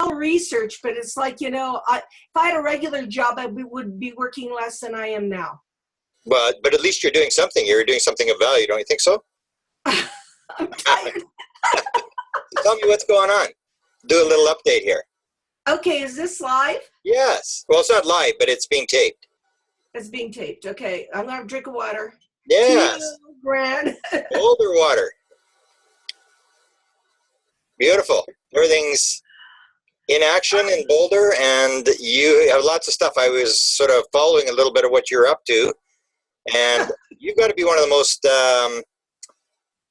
research, but it's like, you know, if I had a regular job, I would be working less than I am now. But at least you're doing something. You're doing something of value, don't you think so? I'm tired. Tell me what's going on. Do a little update here. Okay, is this live? Yes. Well, it's not live, but it's being taped. It's being taped. Okay, I'm going to drink of water. Yes. Brad. Boulder water. Beautiful. Everything's in action in Boulder, and you have lots of stuff. I was sort of following a little bit of what you're up to, and you've got to be one of the most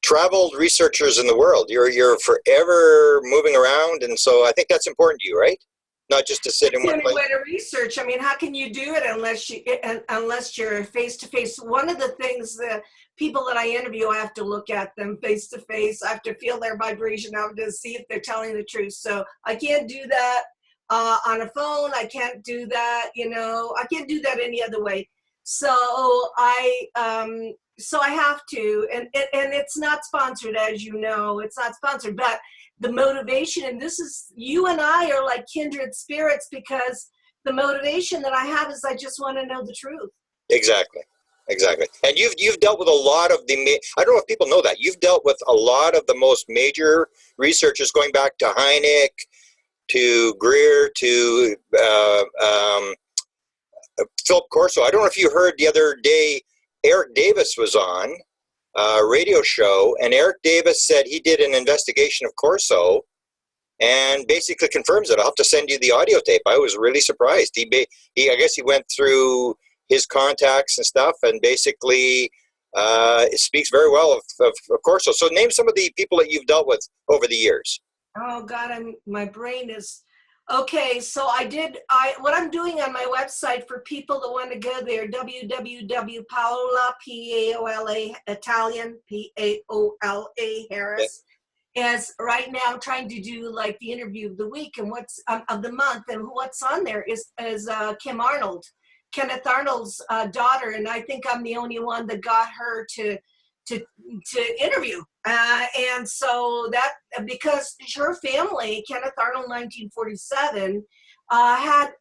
traveled researchers in the world. You're forever moving around, and so I think that's important to you, right? Not just to sit in one place. Way to research. I mean, how can you do it unless you're face to face? One of the things that people that I interview, I have to look at them face to face. I have to feel their vibration. I have to see if they're telling the truth. So I can't do that on a phone. I can't do that. You know, I can't do that any other way. So I have to, and it's not sponsored, as you know. It's not sponsored, but the motivation, and this is, you and I are like kindred spirits, because the motivation that I have is I just want to know the truth. Exactly. And you've dealt with a lot of I don't know if people know that, you've dealt with a lot of the most major researchers, going back to Hynek, to Greer, to Philip Corso. I don't know if you heard the other day, Eric Davis was on a radio show, and Eric Davis said he did an investigation of Corso and basically confirms it. I'll have to send you the audio tape. I was really surprised. I guess he went through his contacts and stuff, and basically it speaks very well of Corso. So name some of the people that you've dealt with over the years. Oh God, my brain is okay. So what I'm doing on my website for people that want to go there, www.Paola, P-A-O-L-A, Italian, P-A-O-L-A, Harris, is right now trying to do like the interview of the week and what's of the month, and what's on there is Kim Arnold, Kenneth Arnold's daughter, and I think I'm the only one that got her to interview, and so that, because her family, Kenneth Arnold, 1947, had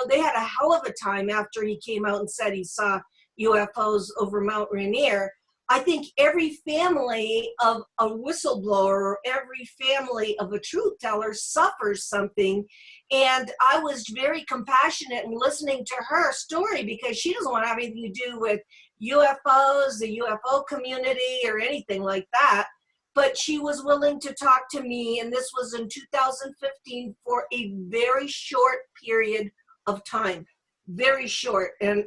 they had a hell of a time after he came out and said he saw UFOs over Mount Rainier. I think every family of a whistleblower, every family of a truth teller suffers something. And I was very compassionate in listening to her story, because she doesn't want to have anything to do with UFOs, the UFO community, or anything like that. But she was willing to talk to me, and this was in 2015 for a very short period of time, very short. And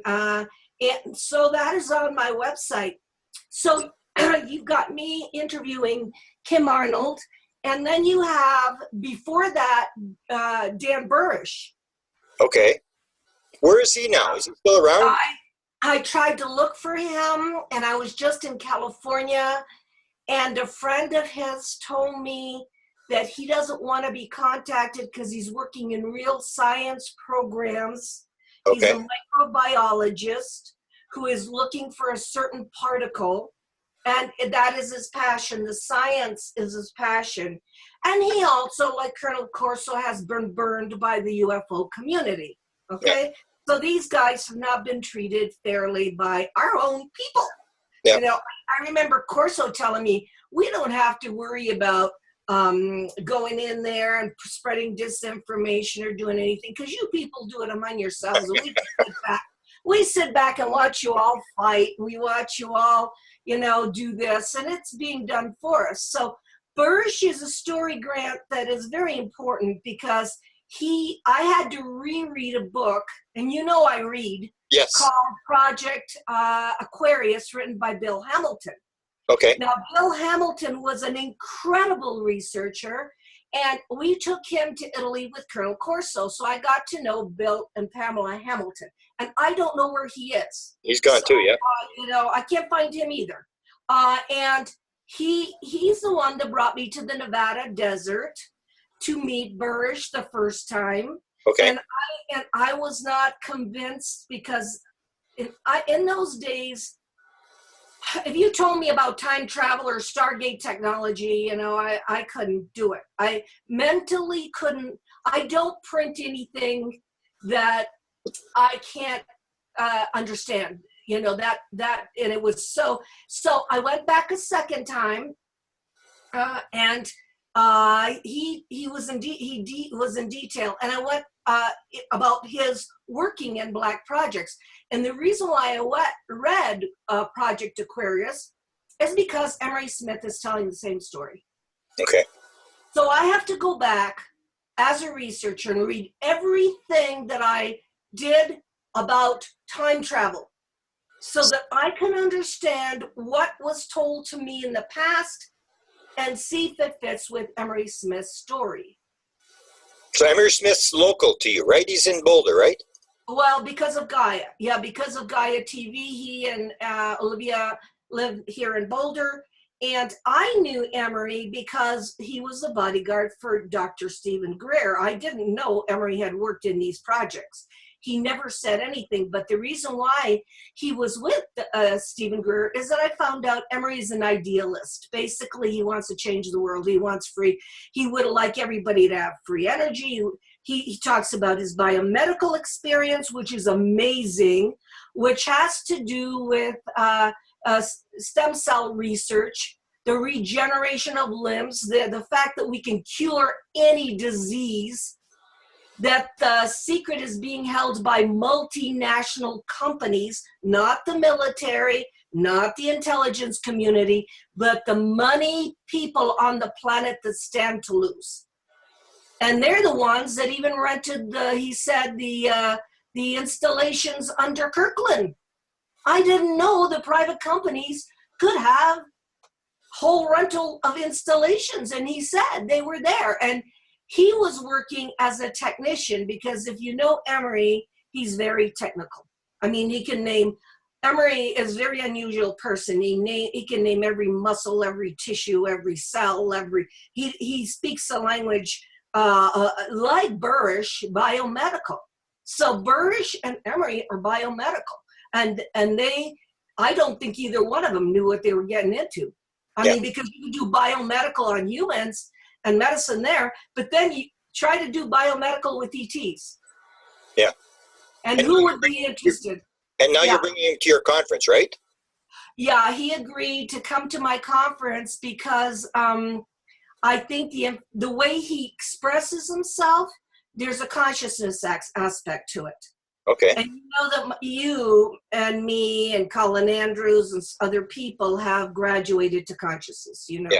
so that is on my website. So you've got me interviewing Kim Arnold, and then you have, before that, Dan Burisch. Okay. Where is he now? Is he still around? I tried to look for him, and I was just in California, and a friend of his told me that he doesn't want to be contacted because he's working in real science programs. Okay. He's a microbiologist who is looking for a certain particle, and that is his passion. The science is his passion. And he also, like Colonel Corso, has been burned by the UFO community, okay? Yeah. So these guys have not been treated fairly by our own people. Yeah. You know, I remember Corso telling me, we don't have to worry about going in there and spreading disinformation or doing anything, because you people do it among yourselves, and we sit back and watch you all fight. We watch you all, do this, and it's being done for us. So Burisch is a story, Grant, that is very important, because I had to reread a book, and I read, yes, called Project Aquarius, written by Bill Hamilton. Okay. Now, Bill Hamilton was an incredible researcher, and we took him to Italy with Colonel Corso, so I got to know Bill and Pamela Hamilton. And I don't know where he is. He's gone too, yeah. I can't find him either. And he's the one that brought me to the Nevada desert to meet Burisch the first time. Okay. And I was not convinced, because in those days, if you told me about time travel or Stargate technology, I couldn't do it. I mentally couldn't. I don't print anything that I can't understand. You know, that, and it was so I went back a second time, and he was in detail, and I went about his working in Black projects. And the reason why I read Project Aquarius is because Emery Smith is telling the same story. Okay. So I have to go back as a researcher and read everything that I did about time travel so that I can understand what was told to me in the past and see if it fits with Emery Smith's story. So Emery Smith's local to you, right? He's in Boulder, right? Well, because of Gaia. Yeah, because of Gaia TV, he and Olivia live here in Boulder. And I knew Emery because he was the bodyguard for Dr. Stephen Greer. I didn't know Emery had worked in these projects. He never said anything, but the reason why he was with Stephen Greer is that I found out Emery is an idealist. Basically, he wants to change the world. He wants free. He would like everybody to have free energy. He talks about his biomedical experience, which is amazing, which has to do with stem cell research, the regeneration of limbs, the fact that we can cure any disease, that the secret is being held by multinational companies, not the military, not the intelligence community, but the money people on the planet that stand to lose. And they're the ones that even rented he said, the installations under Kirkland. I didn't know the private companies could have whole rental of installations. And he said they were there. And he was working as a technician because if you know Emery, he's very technical. I mean, he can name, Emery is a very unusual person. He can name every muscle, every tissue, every cell, he speaks a language like Burisch, biomedical. So Burisch and Emery are biomedical. And I don't think either one of them knew what they were getting into. I mean, because you do biomedical on humans and medicine there, but then you try to do biomedical with ETs. Yeah. And who would be interested? And now you're bringing him to your conference, right? Yeah, he agreed to come to my conference because I think the way he expresses himself, there's a consciousness aspect to it. Okay. And you know that you and me and Colin Andrews and other people have graduated to consciousness, you know?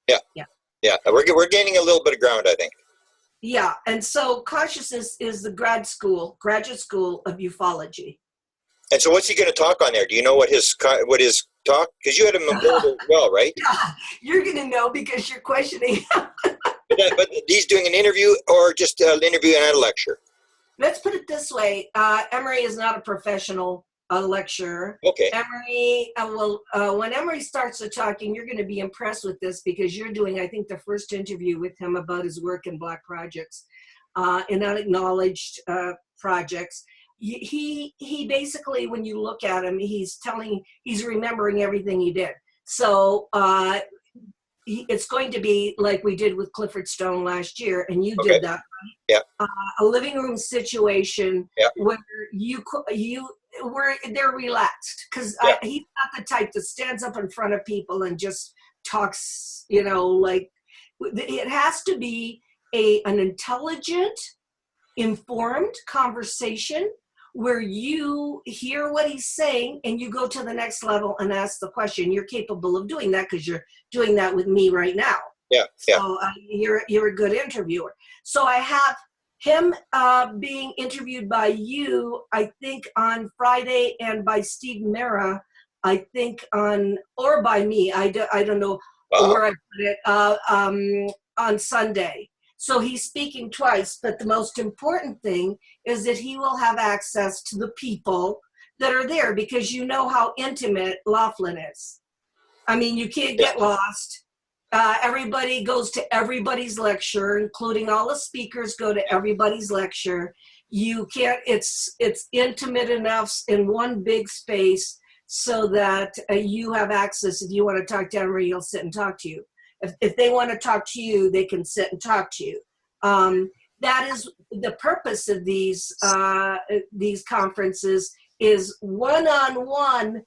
Yeah. We're gaining a little bit of ground, I think. Yeah, and so consciousness is the graduate school of ufology. And so what's he going to talk on there? Do you know what his talk? Because you had him in Boulder as well, right? Yeah, you're going to know because you're questioning. But he's doing an interview or just an interview and a lecture? Let's put it this way. Emery is not a professional lecturer. Okay. Emery, when Emery starts to talking, you're going to be impressed with this because you're doing, I think, the first interview with him about his work in Black projects, in unacknowledged projects. He basically, when you look at him, he's remembering everything he did. So it's going to be like we did with Clifford Stone last year, and you did that, right? Yeah. A living room situation where they're relaxed because he's not the type that stands up in front of people and just talks. You know, like it has to be an intelligent, informed conversation where you hear what he's saying and you go to the next level and ask the question. You're capable of doing that because you're doing that with me right now. Yeah. So you're a good interviewer. So I have him being interviewed by you, I think, on Friday, and by Steve Mera, I think, or by me. I don't know where I put it, on Sunday. So he's speaking twice, but the most important thing is that he will have access to the people that are there because you know how intimate Laughlin is. I mean, you can't get lost. Everybody goes to everybody's lecture, including all the speakers go to everybody's lecture. You can't, it's intimate enough in one big space so that you have access. If you want to talk to Emery, he'll sit and talk to you. If they want to talk to you, they can sit and talk to you. that is the purpose of these conferences, is one-on-one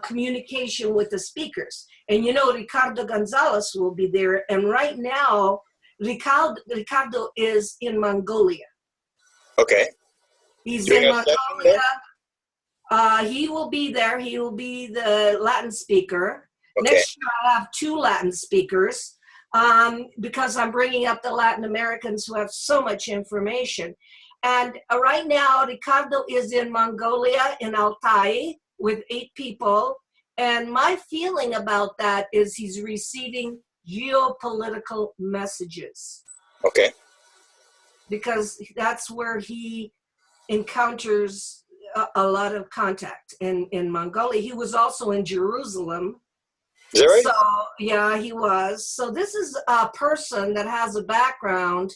communication with the speakers. And Ricardo Gonzalez will be there. And right now, Ricardo is in Mongolia. Okay. He's Doing in a session Mongolia. there? He will be there. He will be the Latin speaker. Okay. Next year, I'll have 2 Latin speakers because I'm bringing up the Latin Americans who have so much information. And right now, Ricardo is in Mongolia, in Altai, with 8 people. And my feeling about that is he's receiving geopolitical messages. Okay. Because that's where he encounters a lot of contact in Mongolia. He was also in Jerusalem. Is that right? So, yeah, he was. So this is a person that has a background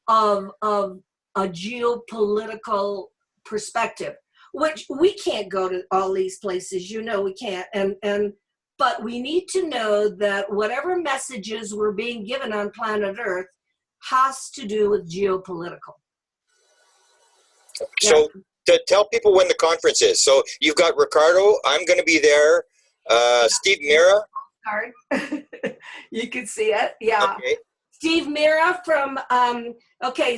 of a geopolitical perspective, which we can't go to all these places, we can't. But we need to know that whatever messages were being given on planet Earth has to do with geopolitical. So to tell people when the conference is. So you've got Ricardo, I'm going to be there. Steve Mira. You can see it. Yeah. Okay. Steve Mira from,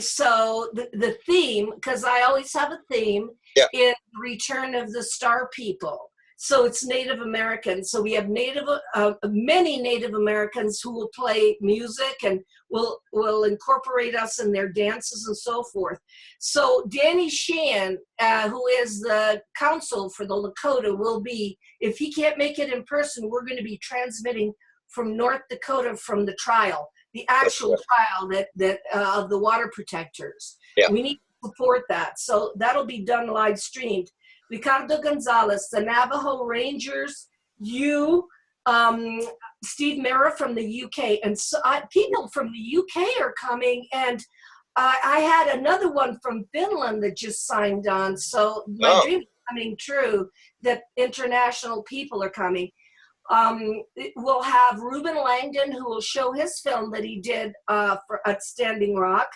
so the theme, because I always have a theme, is Return of the Star People. So it's Native American. So we have many Native Americans who will play music and will incorporate us in their dances and so forth. So Danny Sheehan, who is the counsel for the Lakota, will be, if he can't make it in person, we're going to be transmitting from North Dakota from the trial, the actual trial that of the water protectors. Yeah. We need to support that. So that'll be done live streamed. Ricardo Gonzalez, the Navajo Rangers, Steve Mira from the UK, and so, people from the UK are coming, and I had another one from Finland that just signed on. So my dream is coming true that international people are coming. We'll have Ruben Langdon, who will show his film that he did at Standing Rock.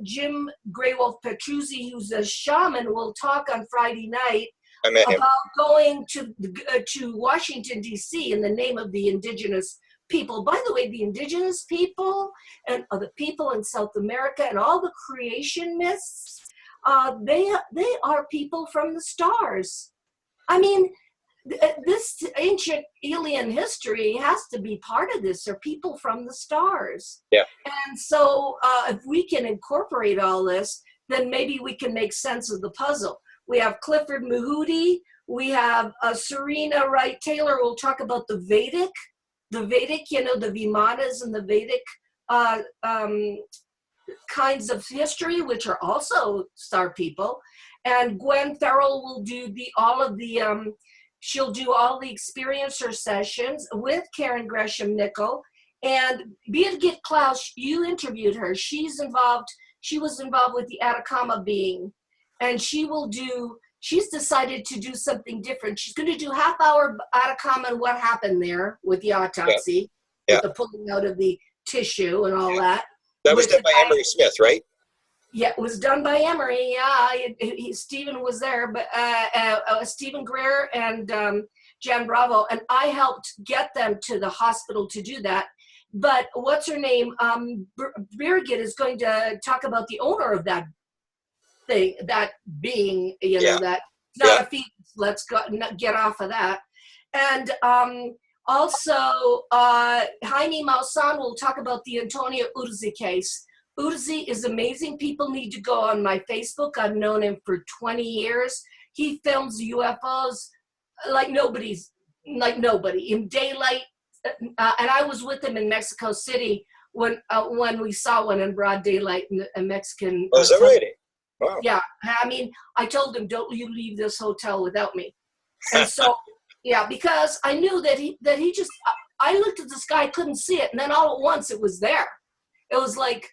Jim Greywolf Petruzzi, who's a shaman, will talk on Friday night about going to Washington, D.C. in the name of the indigenous people. By the way, the indigenous people and the people in South America and all the creation myths, they are people from the stars. I mean, this ancient alien history has to be part of this. They're people from the stars. Yeah. And so if we can incorporate all this, then maybe we can make sense of the puzzle. We have Clifford Mahudi. We have Serena Wright Taylor will talk about the Vedic, the Vimanas and the Vedic kinds of history, which are also star people. And Gwen Farrell will do she'll do all the experiencer sessions with Karen Gresham-Nickel. And Birgit Klaus, you interviewed her. She was involved with the Atacama being. And she's decided to do something different. She's going to do half-hour Atacama and what happened there with the autopsy, with the pulling out of the tissue and all that. That was done by Emery Smith, right? Yeah, it was done by Emery. Yeah, Stephen was there, but Stephen Greer and Jan Bravo, and I helped get them to the hospital to do that. But what's her name? Birgit is going to talk about the owner of that thing, that being, that not a fetus. Let's get off of that. And also, Jaime Maussan will talk about the Antonio Urzi case. Urzi is amazing. People need to go on my Facebook. I've known him for 20 years. He films UFOs like nobody in daylight. And I was with him in Mexico City when we saw one in broad daylight in a Mexican. Oh, is that right? Wow. Yeah. I mean, I told him, don't you leave this hotel without me. And so, because I knew that he just, I looked at the sky, couldn't see it. And then all at once it was there. It was like,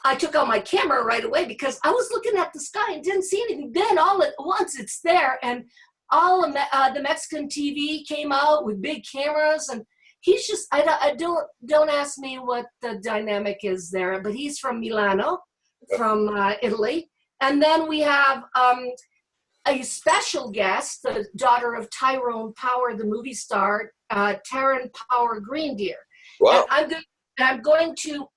I took out my camera right away because I was looking at the sky and didn't see anything. Then all at once it's there, and all of the Mexican TV came out with big cameras, and he's just, I don't ask me what the dynamic is there, but he's from Milano, from Italy. And then we have a special guest, the daughter of Tyrone Power, the movie star, Taryn Power Greendeer. Wow. And I'm going to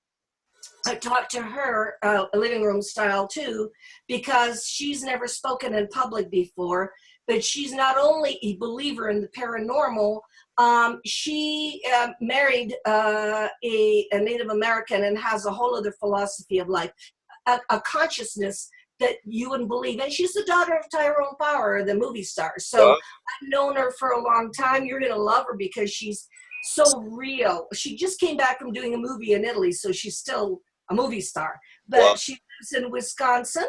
talk to her living room style too, because she's never spoken in public before, but she's not only a believer in the paranormal, she married a Native American and has a whole other philosophy of life, a consciousness that you wouldn't believe. And she's the daughter of Tyrone Power, the movie star. So I've known her for a long time. You're going to love her because she's so real. She just came back from doing a movie in Italy, so she's still a movie star. But she lives in Wisconsin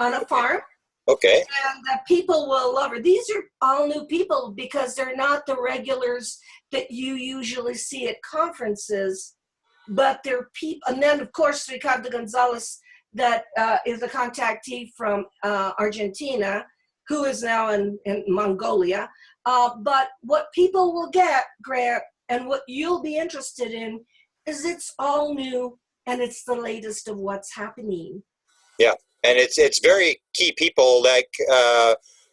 on a farm. Okay. And people will love her. These are all new people because they're not the regulars that you usually see at conferences, but they're people. And then, of course, Ricardo Gonzalez, that is a contactee from Argentina, who is now in Mongolia. But what people will get, Grant, and what you'll be interested in is it's all new and it's the latest of what's happening. Yeah. And it's very key people like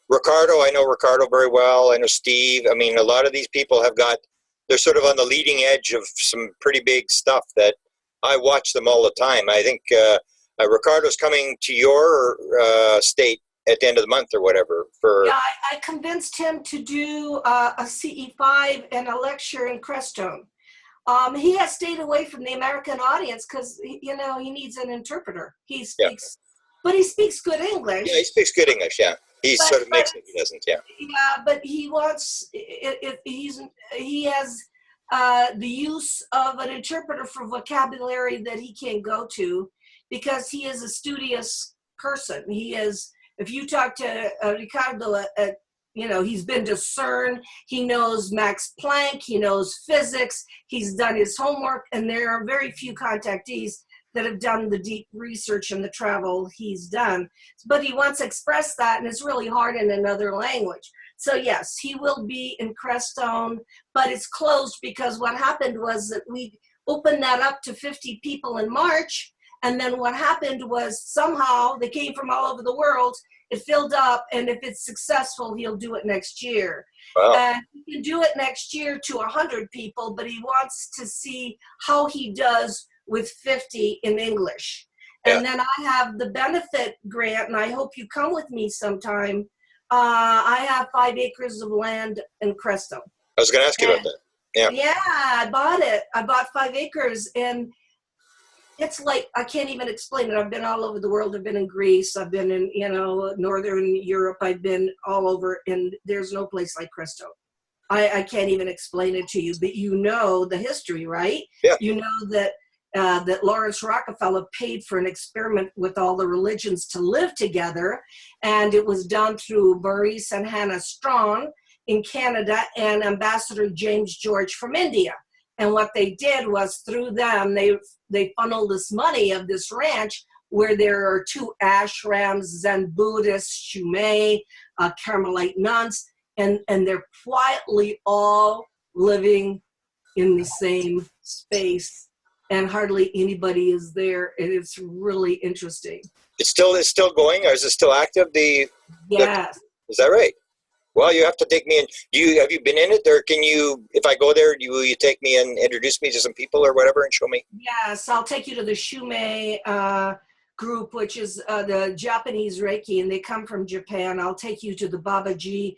Ricardo. I know Ricardo very well. I know Steve. I mean, a lot of these people they're sort of on the leading edge of some pretty big stuff that I watch them all the time. I think Ricardo's coming to your state at the end of the month or whatever. Yeah, I convinced him to do a CE5 and a lecture in Crestone. He has stayed away from the American audience because, he needs an interpreter. He speaks, but he speaks good English. Yeah, he speaks good English, yeah. He sort of makes it, he doesn't, yeah. Yeah, but he wants, he has the use of an interpreter for vocabulary that he can't go to because he is a studious person. He is, if you talk to Ricardo, he's been to CERN, he knows Max Planck, he knows physics, he's done his homework, and there are very few contactees that have done the deep research and the travel he's done. But he wants to express that, and it's really hard in another language. So yes, he will be in Crestone, but it's closed because what happened was that we opened that up to 50 people in March, and then what happened was somehow they came from all over the world, it filled up, and if it's successful, he'll do it next year. Wow. And he can do it next year to 100 people, but he wants to see how he does with 50 in English. And then I have the benefit, Grant, and I hope you come with me sometime. I have 5 acres of land in Crestone. I was going to ask you about that. Yeah. Yeah, I bought it. I bought 5 acres, and it's like, I can't even explain it. I've been all over the world. I've been in Greece. I've been in, Northern Europe. I've been all over, and there's no place like Crestone. I can't even explain it to you, but you know the history, right? Yeah. You know that Lawrence Rockefeller paid for an experiment with all the religions to live together, and it was done through Burisch and Hannah Strachan in Canada and Ambassador James George from India. And what they did was through them, they funneled this money of this ranch where there are 2 ashrams, Zen Buddhists, Shumei, Carmelite nuns, and they're quietly all living in the same space, and hardly anybody is there, and it's really interesting. It's still going, or is it still active? Yes. Is that right? Well, you have to take me in. Have you been in it, or can you, if I go there, will you take me and introduce me to some people or whatever and show me? Yes, I'll take you to the Shumei group, which is the Japanese Reiki, and they come from Japan. I'll take you to the Babaji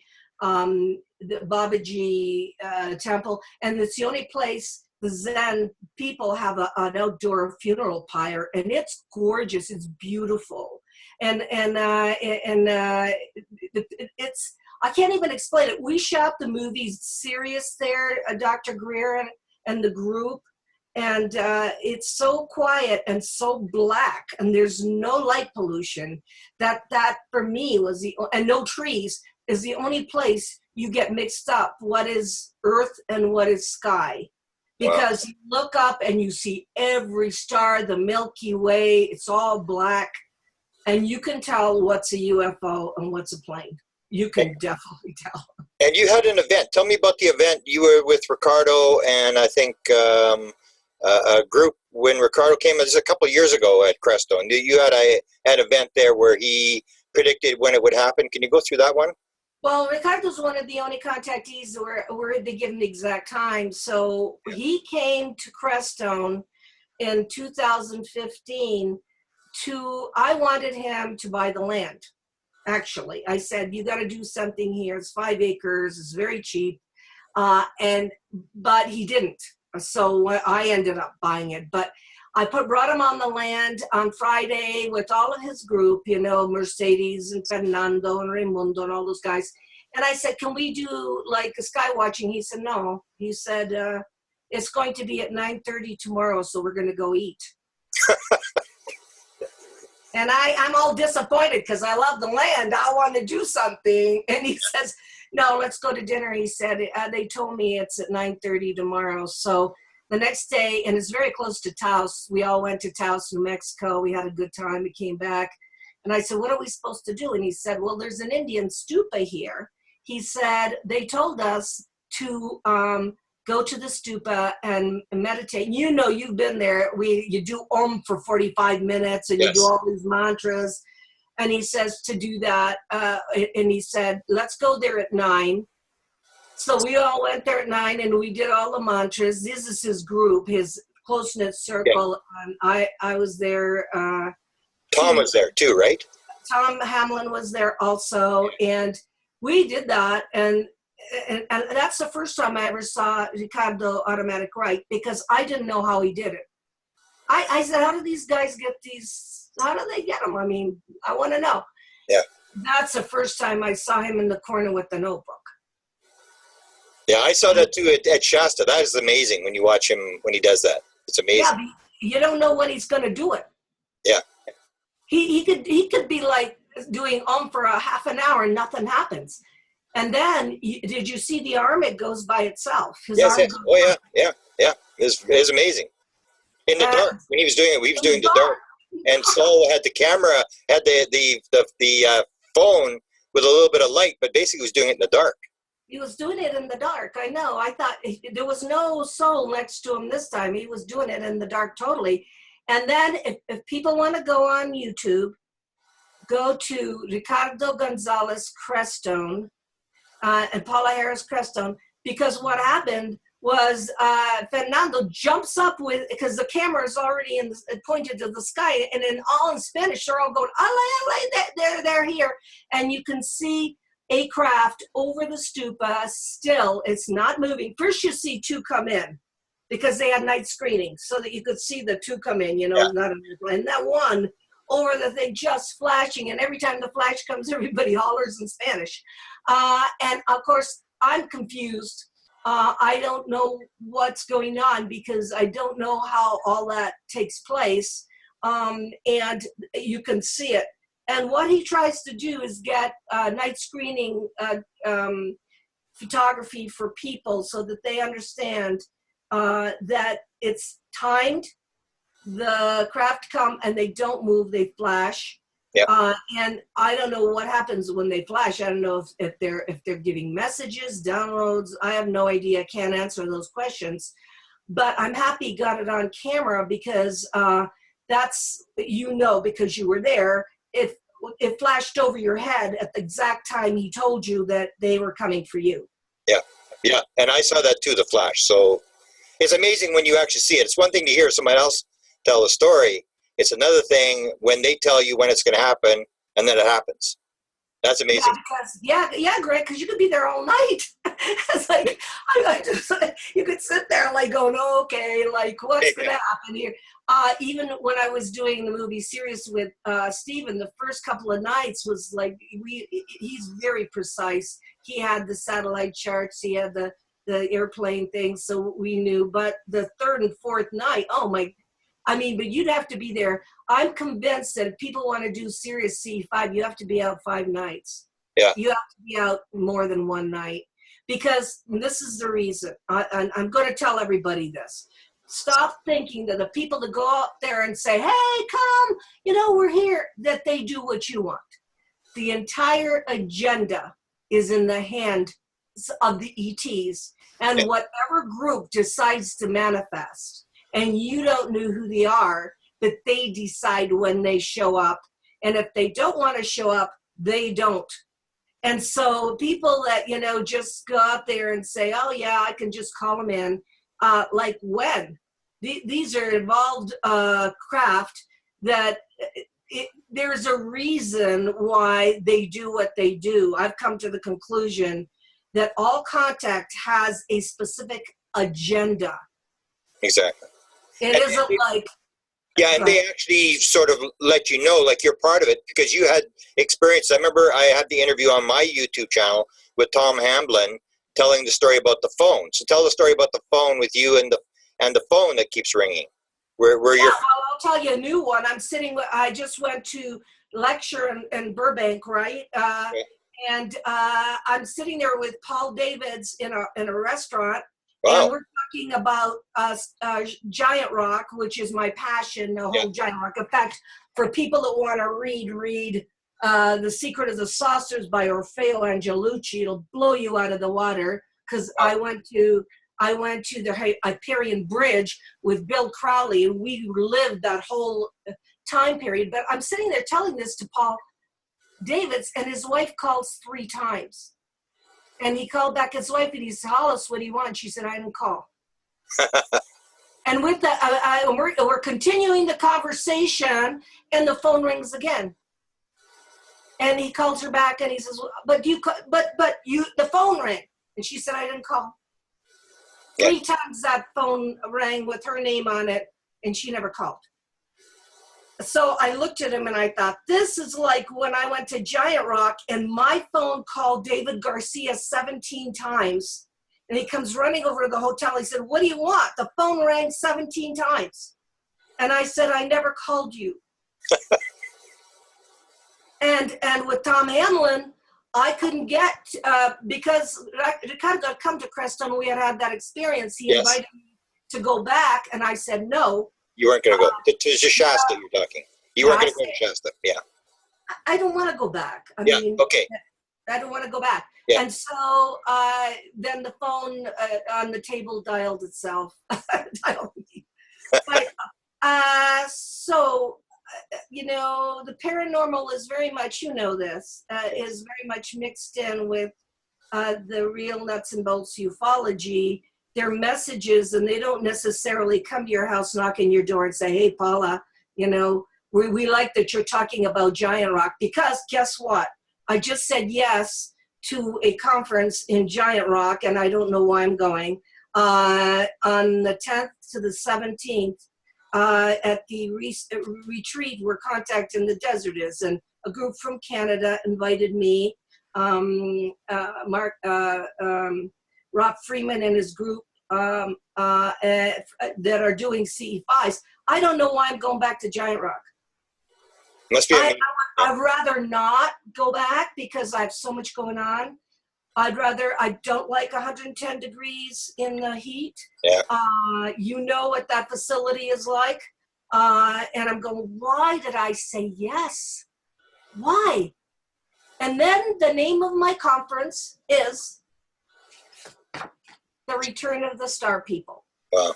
temple, and it's the only place the Zen people have an outdoor funeral pyre, and it's gorgeous. It's beautiful, and it's, I can't even explain it. We shot the movie Sirius there, Dr. Greer and the group, and it's so quiet and so black, and there's no light pollution. That for me was and no trees, is the only place you get mixed up what is earth and what is sky. Because you look up and you see every star, the Milky Way, it's all black, and you can tell what's a UFO and what's a plane. you can definitely tell. And you had an event. Tell me about the event. You were with Ricardo and I think a group when Ricardo came. It was a couple of years ago at Crestone. You had an event there where he predicted when it would happen. Can you go through that one? Well, Ricardo's one of the only contactees where they give him the exact time. So he came to Crestone in 2015 I wanted him to buy the land. Actually, I said, you got to do something here. It's 5 acres. It's very cheap. But he didn't. So I ended up buying it. But I brought him on the land on Friday with all of his group, you know, Mercedes and Fernando and Raimundo and all those guys. And I said, can we do like a sky watching? He said, no. He said, it's going to be at 9:30 tomorrow, so we're going to go eat. And I'm all disappointed because I love the land. I want to do something. And he says, no, let's go to dinner. He said, they told me it's at 9:30 tomorrow. So the next day, and it's very close to Taos. We all went to Taos, New Mexico. We had a good time. We came back. And I said, what are we supposed to do? And he said, well, there's an Indian stupa here. He said, they told us to go to the stupa and meditate. You know, you've been there. You do Om for 45 minutes and you do all these mantras. And he says to do that. And he said, let's go there at 9. So we all went there at 9 and we did all the mantras. This is his group, his close-knit circle. And I was there. Tom was there too, right? Tom Hamlin was there also. And we did that. And that's the first time I ever saw Ricardo automatic right, because I didn't know how he did it. I said, how do these guys get these? How do they get them? I mean, I want to know. Yeah. That's the first time I saw him in the corner with the notebook. Yeah, I saw that too at Shasta. That is amazing when you watch him when he does that. It's amazing. Yeah, you don't know when he's going to do it. Yeah. He could be like doing for a half an hour and nothing happens. And then, did you see the arm? It goes by itself. Yes. Oh, yeah. It was amazing. In the dark, when he was doing it, he was doing the dark. And Saul had the camera, had the phone with a little bit of light, but basically he was doing it in the dark. He was doing it in the dark. I know. I thought there was no soul next to him this time. He was doing it in the dark totally. And then if people want to go on YouTube, go to Ricardo Gonzalez Crestone and Paola Harris Crestone, because what happened was Fernando jumps up because the camera is already pointed to the sky, and all in Spanish, they're all going, Ale, they're here. And you can see a craft over the stupa still. It's not moving. First you see 2 come in because they had night screening so that you could see the 2 come in, and that one over the thing just flashing. And every time the flash comes, everybody hollers in Spanish. And of course, I'm confused. I don't know what's going on because I don't know how all that takes place. And you can see it. And what he tries to do is get night screening photography for people so that they understand that it's timed. The craft come and they don't move, they flash. Yep. And I don't know what happens when they flash. I don't know if they're giving messages, downloads. I have no idea. I can't answer those questions. But I'm happy he got it on camera because that's, because you were there. If it flashed over your head at the exact time he told you that they were coming for you. Yeah. And I saw that too, the flash. So it's amazing when you actually see it. It's one thing to hear somebody else tell a story. It's another thing when they tell you when it's going to happen and then it happens. That's amazing. Yeah, Greg, because you could be there all night. It's like, you could sit there like going, okay, like what's going to happen here? Even when I was doing the movie series with Steven, the first couple of nights was like, he's very precise. He had the satellite charts, he had the airplane thing, so we knew. But the third and fourth night, but you'd have to be there. I'm convinced that if people want to do serious C5, you have to be out 5 nights. Yeah. You have to be out more than 1 night. Because this is the reason. I'm going to tell everybody this. Stop thinking that the people that go out there and say, hey, come, we're here, that they do what you want. The entire agenda is in the hand of the ETs, and whatever group decides to manifest, and you don't know who they are, but they decide when they show up. And if they don't want to show up, they don't. And so people that, just go out there and say, oh yeah, I can just call them in, like when? These are involved craft that there's a reason why they do what they do. I've come to the conclusion that all contact has a specific agenda. Exactly. It isn't like... Yeah, and they actually sort of let you know, like you're part of it, because you had experience. I remember I had the interview on my YouTube channel with Tom Hamblin telling the story about the phone. So tell the story about the phone with you and the phone that keeps ringing. Where you're... Well, I'll tell you a new one. I just went to lecture in Burbank, right? And I'm sitting there with Paul Davids in a restaurant. Wow. And we're talking about giant rock, which is my passion, the whole giant rock. In fact, for people that want to read The Secret of the Saucers by Orfeo Angelucci. It'll blow you out of the water, because I went to the Hyperion Bridge with Bill Crowley, and we lived that whole time period. But I'm sitting there telling this to Paul Davids, and his wife calls 3 times. And he called back his wife, and he said, Hollis, what do you want? She said, I didn't call. And with that, we're continuing the conversation, and the phone rings again. And he calls her back, and he says, but the phone rang. And she said, I didn't call. 3 times that phone rang with her name on it, and she never called. So I looked at him and I thought, this is like when I went to Giant Rock and my phone called David Garcia 17 times. And he comes running over to the hotel. He said, what do you want? The phone rang 17 times. And I said, I never called you. And with Tom Hamlin, I couldn't get, because Ricardo had come to Crestone, we had that experience. He invited me to go back, and I said no. You weren't going to go to Shasta, you're talking. You weren't going to go to Shasta, I don't want to go back. I mean, okay. I don't want to go back. Yeah. And so then the phone on the table dialed itself. So, the paranormal is very much, this, is very much mixed in with the real nuts and bolts ufology. They're messages, and they don't necessarily come to your house, knock on your door and say, hey, Paula, we like that you're talking about Giant Rock, because guess what? I just said yes to a conference in Giant Rock, and I don't know why I'm going, on the 10th to the 17th at the retreat where Contact in the Desert is. And a group from Canada invited me, Rob Freeman and his group that are doing CE5s. I don't know why I'm going back to Giant Rock. Must be. I'd rather not go back because I have so much going on. I don't like 110 degrees in the heat. Yeah. You know what that facility is like. And I'm going, why did I say yes? Why? And then the name of my conference is The Return of the Star People. Wow.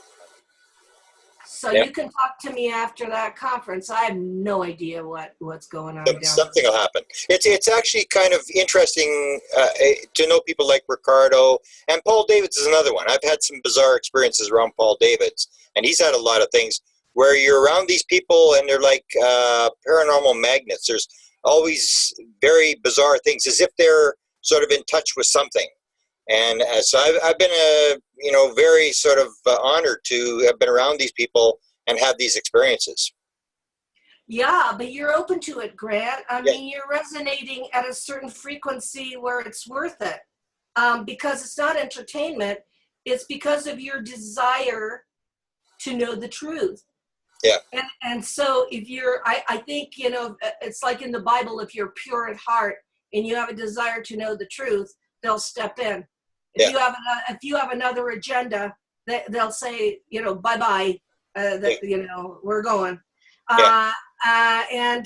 So you can talk to me after that conference. I have no idea what's going on. Something will happen. It's actually kind of interesting to know people like Ricardo, and Paul Davids is another one. I've had some bizarre experiences around Paul Davids, and he's had a lot of things where you're around these people and they're like paranormal magnets. There's always very bizarre things, as if they're sort of in touch with something. And so I've been very sort of honored to have been around these people and have these experiences. Yeah, but you're open to it, Grant. I mean, you're resonating at a certain frequency where it's worth it. Because it's not entertainment. It's because of your desire to know the truth. Yeah. And so if I think, it's like in the Bible, if you're pure at heart and you have a desire to know the truth, they'll step in. If you have another agenda, they'll say, bye-bye, we're going. And,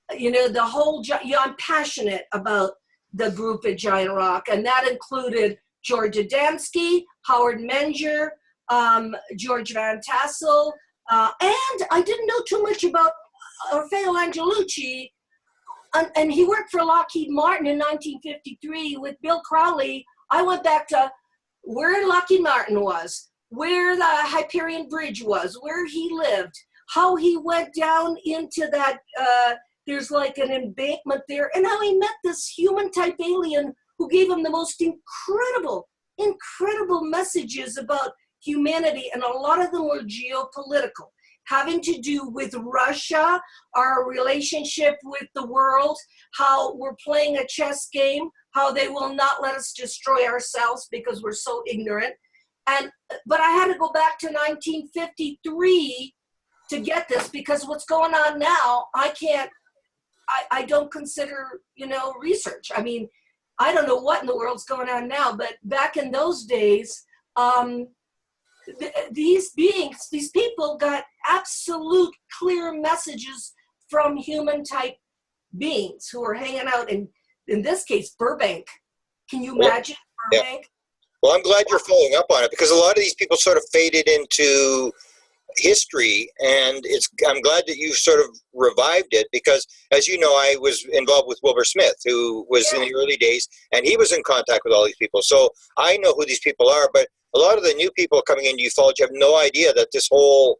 the whole, I'm passionate about the group at Giant Rock, and that included George Adamski, Howard Menger, George Van Tassel, and I didn't know too much about Orfeo Angelucci, and he worked for Lockheed Martin in 1953 with Bill Crowley. I went back to where Lockheed Martin was, where the Hyperion Bridge was, where he lived, how he went down into that, there's like an embankment there, and how he met this human-type alien who gave him the most incredible messages about humanity, and a lot of them were geopolitical, having to do with Russia, our relationship with the world, how we're playing a chess game, how they will not let us destroy ourselves because we're so ignorant. But I had to go back to 1953 to get this, because what's going on now, I don't consider, research. I mean, I don't know what in the world's going on now, but back in those days, these people got absolute clear messages from human type beings who were hanging out in this case, Burbank. Can you imagine Burbank? Yeah. Well, I'm glad you're following up on it, because a lot of these people sort of faded into history, and I'm glad that you sort of revived it, because as you know, I was involved with Wilbert Smith, who was in the early days, and he was in contact with all these people. So I know who these people are, but a lot of the new people coming into ufology have no idea that this whole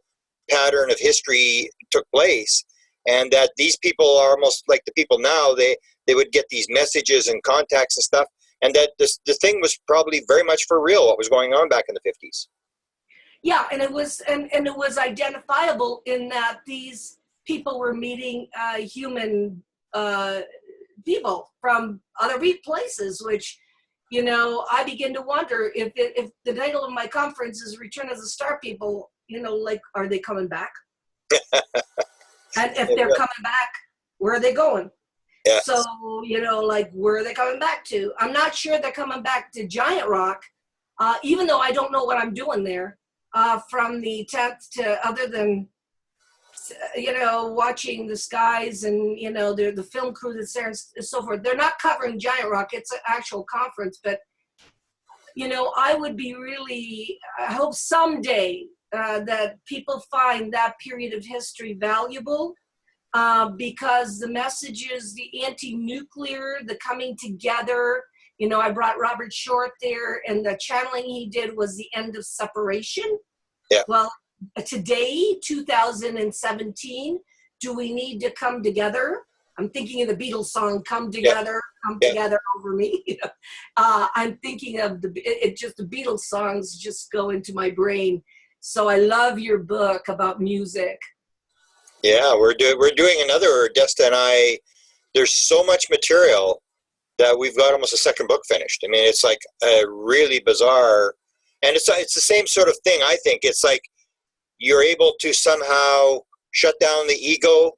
pattern of history took place, and that these people are almost like the people now. They would get these messages and contacts and stuff, and that the thing was probably very much for real, what was going on back in the 50s. Yeah, and it was identifiable in that these people were meeting human people from other places, which, I begin to wonder if the title of my conference is Return of the Star People, like, are they coming back? And if they're coming back, where are they going? Yes. So, like, where are they coming back to? I'm not sure they're coming back to Giant Rock, even though I don't know what I'm doing there. From the 10th to, other than, watching the skies and, the film crew that's there and so forth. They're not covering Giant Rock. It's an actual conference. But, I would be really, I hope someday that people find that period of history valuable, because the messages, the anti-nuclear, the coming together, I brought Robert Short there, and the channeling he did was the end of separation. Yeah. Well, today, 2017, do we need to come together? I'm thinking of the Beatles song, "Come Together, Come Together Over Me." I'm thinking of the Beatles songs just go into my brain. So I love your book about music. Yeah, we're doing another, Desta and I. There's so much material that we've got almost a second book finished. I mean, it's like a really bizarre, and it's the same sort of thing. I think it's like you're able to somehow shut down the ego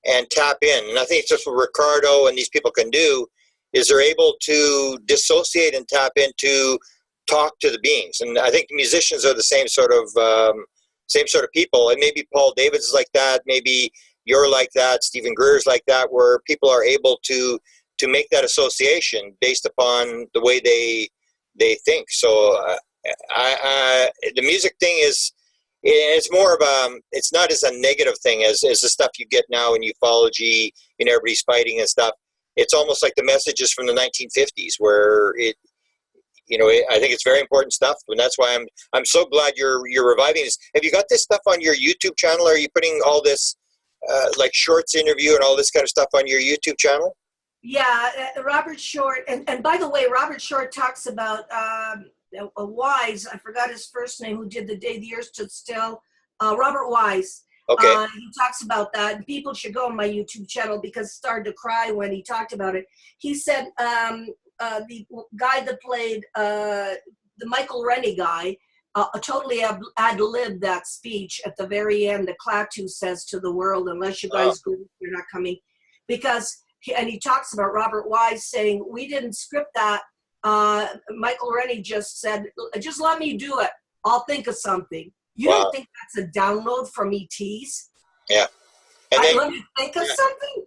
and tap in. And I think it's just what Ricardo and these people can do is they're able to dissociate and tap into, talk to the beings. And I think musicians are the same sort of people. And maybe Paul Davids is like that. Maybe you're like that. Stephen Greer's like that, where people are able to make that association based upon the way they think. So the music thing it's more of it's not as a negative thing as the stuff you get now in ufology, everybody's fighting and stuff. It's almost like the messages from the 1950s, where I think it's very important stuff, and that's why I'm so glad you're reviving this. Have you got this stuff on your YouTube channel? Are you putting all this like Short's interview and all this kind of stuff on your YouTube channel? Yeah, Robert Short, and by the way, Robert Short talks about a Wise, I forgot his first name, who did The Day the Earth Stood Still, Robert Wise. Okay. He talks about that, and people should go on my YouTube channel because I started to cry when he talked about it. He said the guy that played the Michael Rennie guy totally ad-libbed that speech at the very end that Klaatu says to the world, unless you guys go, you're not coming. Because, and he talks about Robert Wise saying, we didn't script that. Michael Rennie just said, just let me do it. I'll think of something. You don't think that's a download from ETs? Yeah. And then, let me think of something?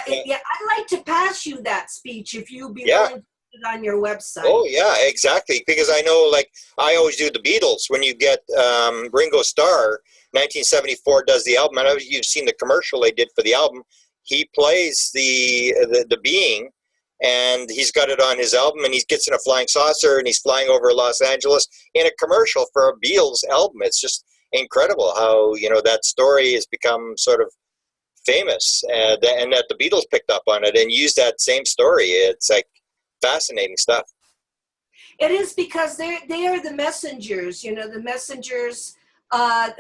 Yeah, I'd like to pass you that speech if you'd be willing to put it on your website. Oh, yeah, exactly. Because I know, like, I always do the Beatles. When you get Ringo Starr, 1974, does the album. I know you've seen the commercial they did for the album. He plays the being, and he's got it on his album, and he gets in a flying saucer, and he's flying over Los Angeles in a commercial for a Beatles album. It's just incredible how, you know, that story has become sort of famous, and that the Beatles picked up on it and used that same story. It's like fascinating stuff. It is, because they are the messengers, you know, the messengers. I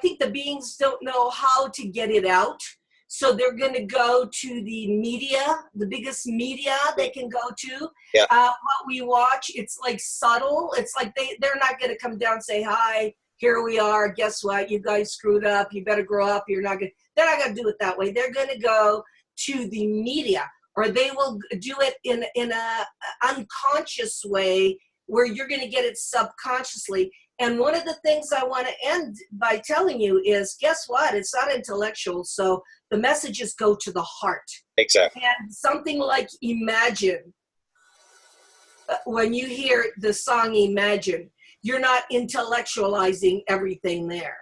think the beings don't know how to get it out. So they're going to go to the media, the biggest media they can go to. Yeah. What we watch, it's like subtle. It's like they're not going to come down and say, hi, here we are. Guess what? You guys screwed up. You better grow up. They're not going to do it that way. They're going to go to the media, or they will do it in a unconscious way where you're going to get it subconsciously. And one of the things I want to end by telling you is, guess what? It's not intellectual. So the messages go to the heart. Exactly. And something like Imagine, when you hear the song Imagine, you're not intellectualizing everything there.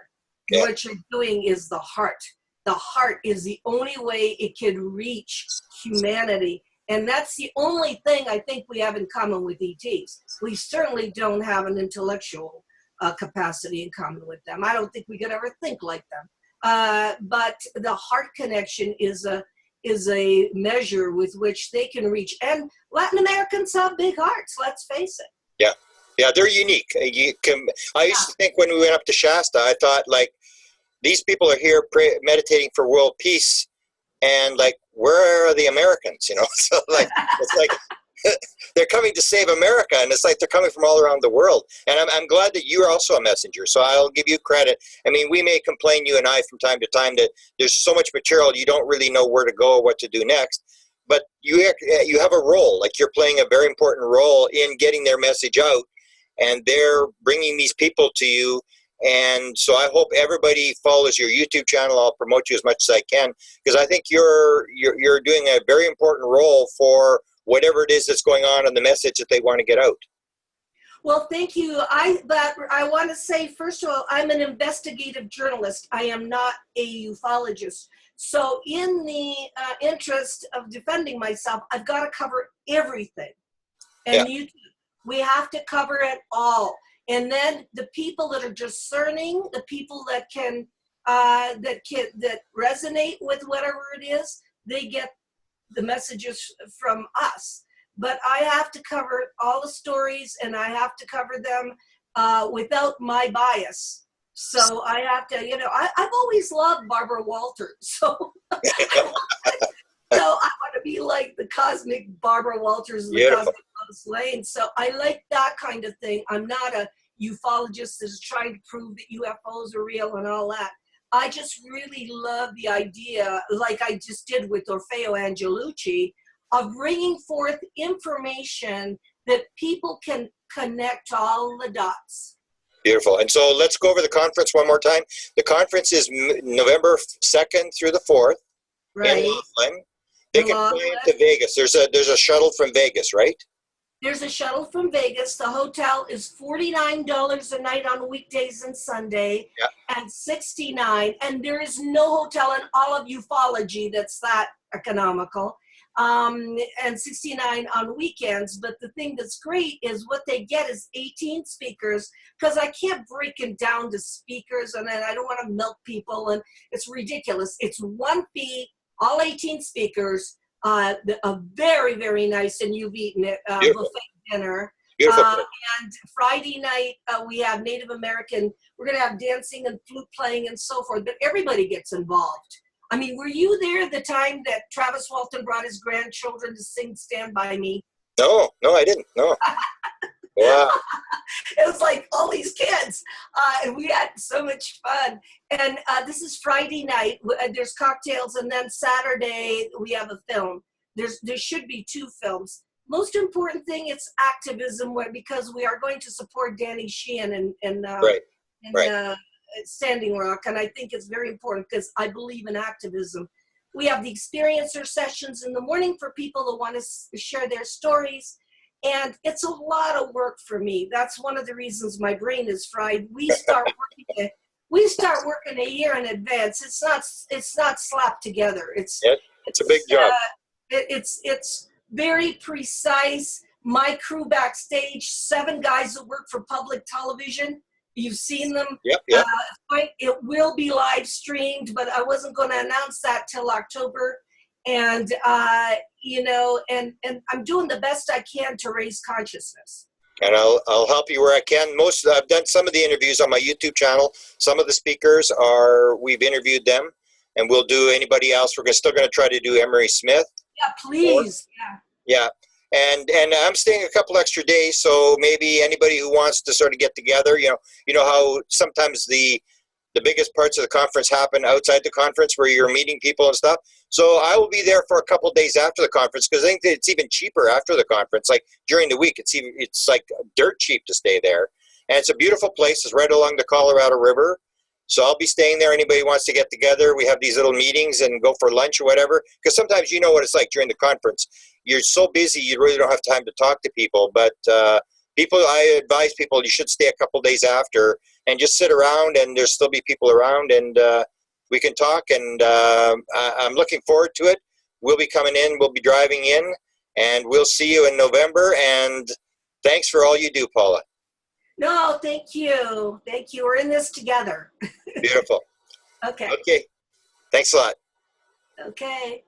Yeah. What you're doing is the heart. The heart is the only way it can reach humanity. And that's the only thing I think we have in common with ETs. We certainly don't have an intellectual capacity in common with them. I don't think we could ever think like them. But the heart connection is a measure with which they can reach. And Latin Americans have big hearts, let's face it. Yeah. Yeah, they're unique. I used to think when we went up to Shasta, I thought, like, these people are here meditating for world peace, and, like, where are the Americans, you know? So, like, it's like they're coming to save America, and it's like they're coming from all around the world. And I'm glad that you're also a messenger, so I'll give you credit. I mean, we may complain, you and I, from time to time, that there's so much material you don't really know where to go or what to do next. But you have a role, like you're playing a very important role in getting their message out, and they're bringing these people to you. And so I hope everybody follows your YouTube channel. I'll promote you as much as I can, because I think you're doing a very important role for whatever it is that's going on and the message that they want to get out. Well, thank you. But I want to say, first of all, I'm an investigative journalist. I am not a ufologist. So in the interest of defending myself, I've got to cover everything. And yeah. We have to cover it all. And then the people that are discerning, the people that can that resonate with whatever it is, they get the messages from us. But I have to cover all the stories, and I have to cover them without my bias. So I have to, you know, I've always loved Barbara Walters. So so I want to be like the cosmic Barbara Walters and the cosmic Lois Lane. So I like that kind of thing. I'm not a ufologist that's trying to prove that UFOs are real and all that. I just really love the idea, like I just did with Orfeo Angelucci, of bringing forth information that people can connect to all the dots. Beautiful. And so let's go over the conference one more time. The conference is November 2nd through the 4th in Laughlin. They can fly into Vegas. There's a shuttle from Vegas, right? There's a shuttle from Vegas. The hotel is $49 a night on weekdays and Sunday, and $69. And there is no hotel in all of ufology that's that economical. And $69 on weekends. But the thing that's great is what they get is 18 speakers, because I can't break it down to speakers, and then I don't want to milk people, and it's ridiculous. It's one fee, all 18 speakers, a very, very nice, and you've eaten it, buffet dinner. And Friday night, we have Native American, we're going to have dancing and flute playing and so forth, but everybody gets involved. I mean, were you there the time that Travis Walton brought his grandchildren to sing Stand By Me? No, I didn't. No. Wow. It was like all these kids. And we had so much fun. And this is Friday night. There's cocktails. And then Saturday, we have a film. There should be 2 films. Most important thing, it's activism, because we are going to support Danny Sheehan and Standing Rock, and I think it's very important because I believe in activism. We have the experiencer sessions in the morning for people who want to share their stories. And it's a lot of work for me. That's one of the reasons my brain is fried. We start working a year in advance. It's not slapped together. It's a big job. It's very precise. My crew backstage, 7 guys that work for public television. You've seen them. Yep. It will be live streamed, but I wasn't going to announce that till October. And and I'm doing the best I can to raise consciousness. And I'll help you where I can. I've done some of the interviews on my YouTube channel. Some of the speakers we've interviewed them, and we'll do anybody else. We're still going to try to do Emery Smith. Yeah, please. Yeah. And I'm staying a couple extra days, so maybe anybody who wants to sort of get together, you know how sometimes the biggest parts of the conference happen outside the conference where you're meeting people and stuff. So I will be there for a couple days after the conference, because I think that it's even cheaper after the conference. Like during the week, it's like dirt cheap to stay there. And it's a beautiful place. It's right along the Colorado River. So I'll be staying there. Anybody wants to get together, we have these little meetings and go for lunch or whatever. Because sometimes you know what it's like during the conference. You're so busy, you really don't have time to talk to people. But I advise people you should stay a couple days after and just sit around, and there'll still be people around, and we can talk. And I'm looking forward to it. We'll be coming in. We'll be driving in, and we'll see you in November. And thanks for all you do, Paula. No, thank you. Thank you. We're in this together. Beautiful. Okay. Okay. Thanks a lot. Okay.